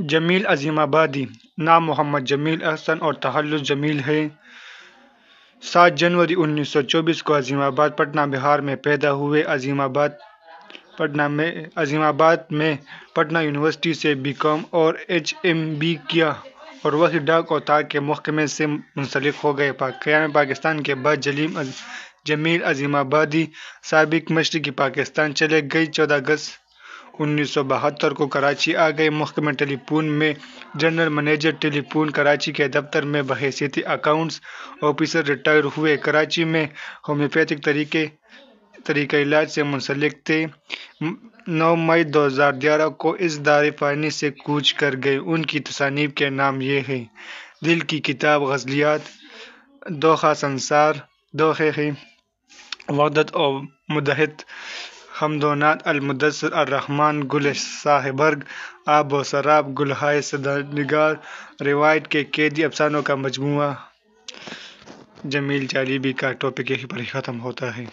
جمیل عظیم آبادی، نام محمد جمیل احسن اور تخلص جمیل ہے۔ 7 جنوری 1924 کو عظیم آباد پٹنہ بہار میں پیدا ہوئے۔ عظیم آباد میں پٹنہ یونیورسٹی سے بی.کام اور ایچ.ایم.بی کیا اور وہیں ڈاک اور تار کے محکمے سے منسلک ہو گئے۔ قیام پاکستان کے بعد جمیل عظیم آبادی سابق مشرقی پاکستان چلے گئے۔ 14 اگست 1972 کو کراچی آ گئے۔ محکمہ ٹیلی فون میں جنرل منیجر ٹیلی فون کراچی کے دفتر میں بحیثیت اکاؤنٹس آفیسر ریٹائر ہوئے۔ کراچی میں ہومیوپیتھک طریقہ علاج سے منسلک تھے۔ 9 مئی 2011 کو اس دار فانی سے کوچ کر گئے۔ ان کی تصانیف کے نام یہ ہیں: دل کی کتاب، غزلیات، دوحہ سنسار، دوحہ وحدت و مدحت، حمد و نعت، المدثر، الرحمن، گل ساہ برگ، آب و سراب، گلہائے سدانگار، روایت کے قیدی، افسانوں کا مجموعہ۔ جمیل چالیبی کا ٹاپک یہیں پر ختم ہوتا ہے۔